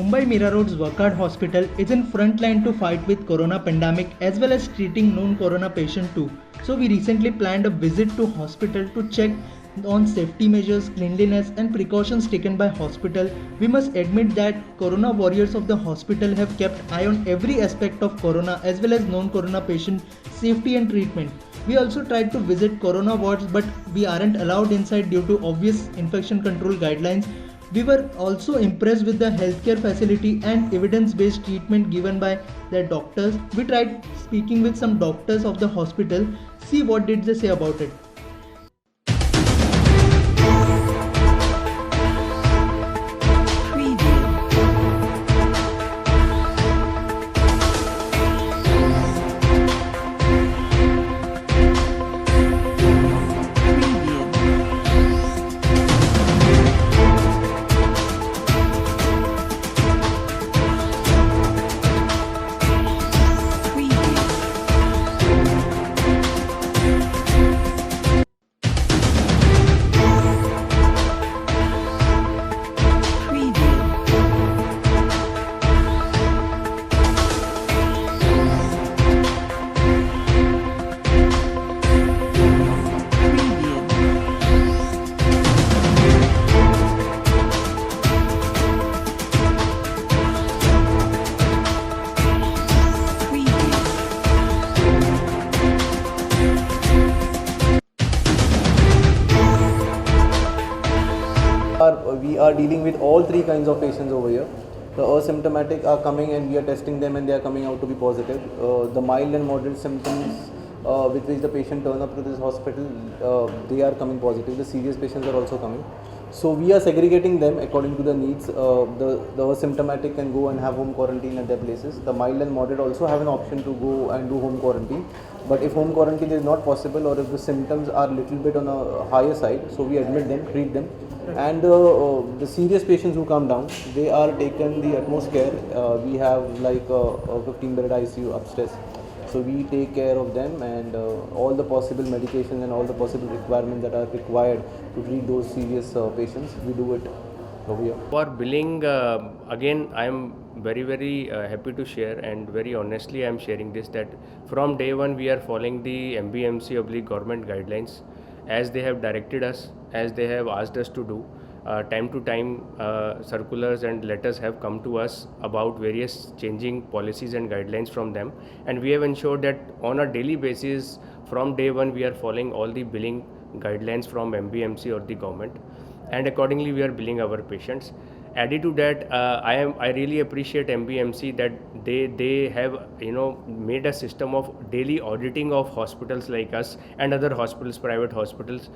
Mumbai Mira Road's Wakad Hospital is in front line to fight with corona pandemic as well as treating known corona patient too. So we recently planned a visit to hospital to check on safety measures, cleanliness and precautions taken by hospital. We must admit that corona warriors of the hospital have kept eye on every aspect of corona as well as known corona patient safety and treatment. We also tried to visit corona wards but we aren't allowed inside due to obvious infection control guidelines. We were also impressed with the healthcare facility and evidence-based treatment given by their doctors. We tried speaking with some doctors of the hospital, see what did they say about it. We are dealing with all three kinds of patients over here. The asymptomatic are coming and we are testing them and they are coming out to be positive. The mild and moderate symptoms with which the patient turn up to this hospital, they are coming positive. The serious patients are also coming. So we are segregating them according to the needs. The asymptomatic can go and have home quarantine at their places. The mild and moderate also have an option to go and do home quarantine. But if home quarantine is not possible or if the symptoms are little bit on a higher side, so we admit them, treat them. And the serious patients who come down, they are taken the utmost care. We have like a 15-bed ICU upstairs. So we take care of them and all the possible medications and all the possible requirements that are required to treat those serious patients, we do it over here. For billing, again, I am very happy to share and very honestly I am sharing this that from day one we are following the MBMC oblique government guidelines as they have directed us, as they have asked us to do. Time to time circulars and letters have come to us about various changing policies and guidelines from them, and we have ensured that on a daily basis from day one we are following all the billing guidelines from MBMC or the government, and accordingly we are billing our patients. Added to that, I really appreciate MBMC that they have made a system of daily auditing of hospitals like us and other hospitals, private hospitals.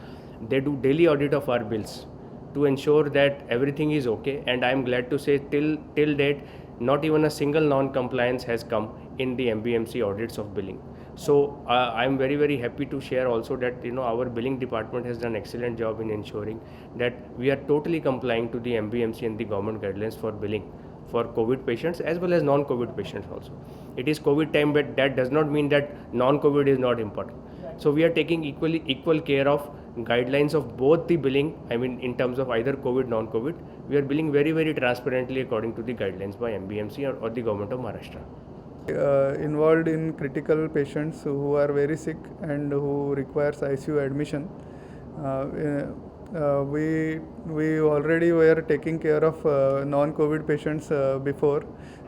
They do daily audit of our bills to ensure that everything is okay, and I am glad to say till date not even a single non-compliance has come in the MBMC audits of billing. So I am very happy to share also that our billing department has done excellent job in ensuring that we are totally complying to the MBMC and the government guidelines for billing for COVID patients as well as non-COVID patients also. It is COVID time, but that does not mean that non-COVID is not important. So we are taking equal care of guidelines of both the billing, I mean in terms of either COVID, non-COVID. We are billing very transparently according to the guidelines by MBMC or the government of Maharashtra. Involved in critical patients who are very sick and who requires ICU admission. We already were taking care of non-COVID patients before,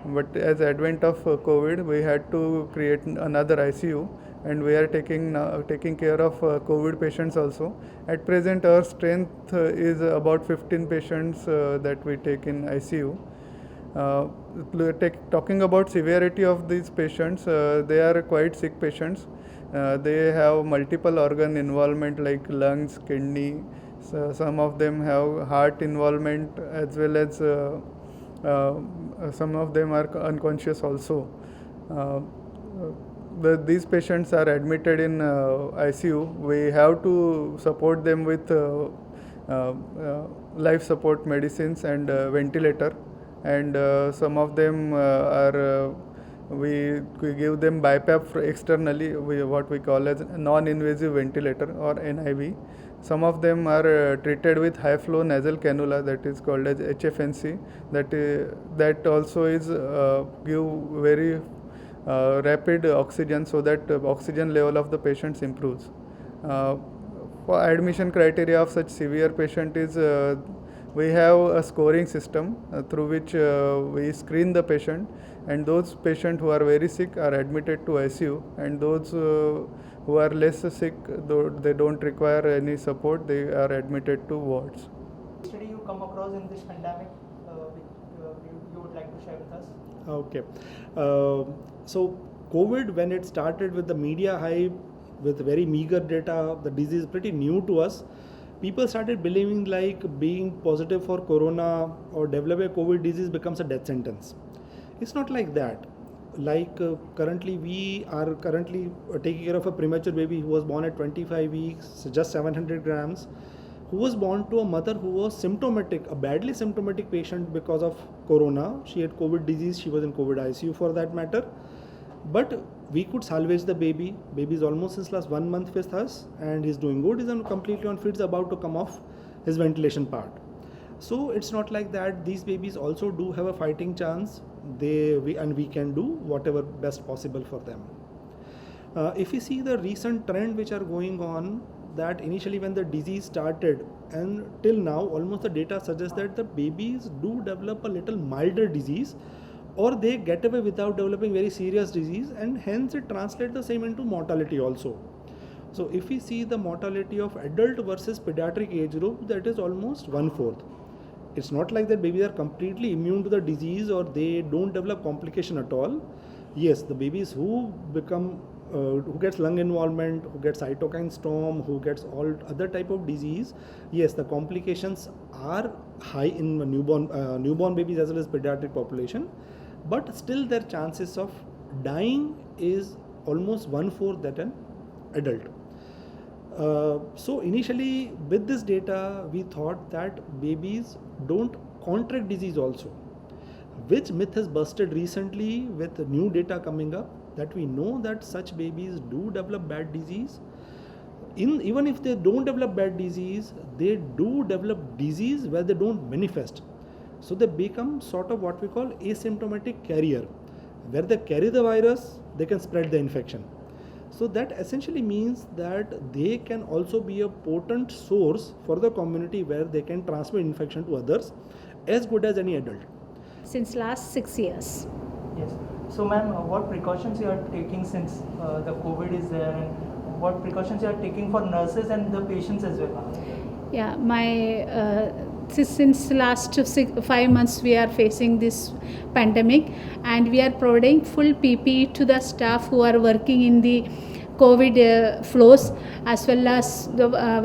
but as advent of COVID, we had to create another ICU, and we are taking care of COVID patients also. At present, our strength is about 15 patients that we take in ICU. Talking about severity of these patients, they are quite sick patients. They have multiple organ involvement like lungs, kidney. So some of them have heart involvement as well as some of them are unconscious also. These patients are admitted in ICU. We have to support them with life support medicines and ventilator. And some of them we give them BiPAP externally, what we call as non-invasive ventilator or NIV. Some of them are treated with high flow nasal cannula, that is called as HFNC. That also is give very rapid oxygen, so that oxygen level of the patients improves. For admission criteria of such severe patient is we have a scoring system through which we screen the patient, and those patients who are very sick are admitted to ICU, and those who are less sick, though they don't require any support, they are admitted to wards. Study you come across in this pandemic, which you would like to share with us? Okay. So COVID, when it started with the media hype, with very meager data, the disease is pretty new to us. People started believing like being positive for corona or developing a COVID disease becomes a death sentence. It's not like that. Like currently we are taking care of a premature baby who was born at 25 weeks, just 700 grams, who was born to a mother who was symptomatic, a badly symptomatic patient because of corona. She had COVID disease, she was in COVID ICU for that matter. But we could salvage the baby. Baby is almost since last 1 month with us and he's doing good. He's completely on feet, about to come off his ventilation part. So it's not like that. These babies also do have a fighting chance. We can do whatever best possible for them. If you see the recent trend which are going on, that initially when the disease started and till now, almost the data suggests that the babies do develop a little milder disease, or they get away without developing very serious disease, and hence it translates the same into mortality also. So if we see the mortality of adult versus pediatric age group, that is almost 1/4. It's not like that babies are completely immune to the disease or they don't develop complication at all. Yes, the babies who become who gets lung involvement, who gets cytokine storm, who gets all other type of disease, yes, the complications are high in newborn babies as well as pediatric population, but still their chances of dying is almost 1/4 that an adult. So initially with this data we thought that babies don't contract disease also, which myth has busted recently with new data coming up, that we know that such babies do develop bad disease. Even if they don't develop bad disease, they do develop disease where they don't manifest. So they become sort of what we call asymptomatic carrier, where they carry the virus, they can spread the infection. So that essentially means that they can also be a potent source for the community where they can transmit infection to others as good as any adult. Since last 6 years. Yes. So ma'am, what precautions you are taking since the COVID is there, and what precautions you are taking for nurses and the patients as well? Yeah, since last 5 months we are facing this pandemic, and we are providing full PPE to the staff who are working in the COVID flows, as well as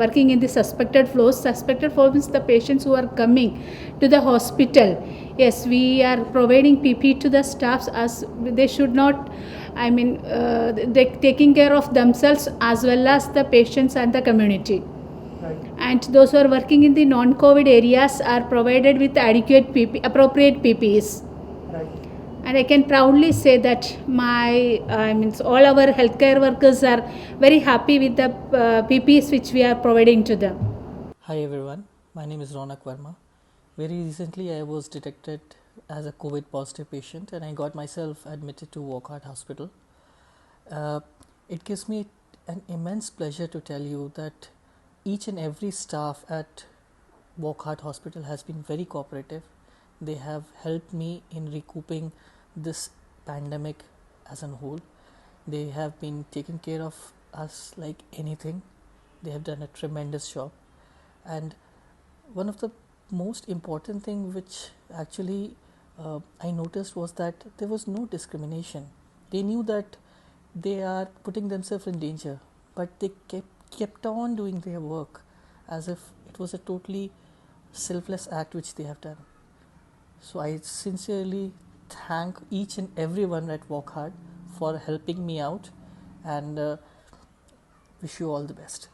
working in the suspected flows. Suspected flows means the patients who are coming to the hospital. Yes, we are providing PPE to the staffs, as they should not, they taking care of themselves as well as the patients and the community. Right. And those who are working in the non-COVID areas are provided with adequate appropriate PPEs. Right. And I can proudly say that all our healthcare workers are very happy with the PPEs which we are providing to them. Hi everyone, my name is Ronak Verma. Very recently I was detected as a COVID positive patient and I got myself admitted to Wockhardt Hospital. It gives me an immense pleasure to tell you that each and every staff at Wockhardt Hospital has been very cooperative. They have helped me in recouping this pandemic as a whole. They have been taking care of us like anything. They have done a tremendous job. And one of the most important thing which actually I noticed was that there was no discrimination. They knew that they are putting themselves in danger, but they kept on doing their work as if it was a totally selfless act which they have done. So I sincerely thank each and everyone at Wockhardt for helping me out, and wish you all the best.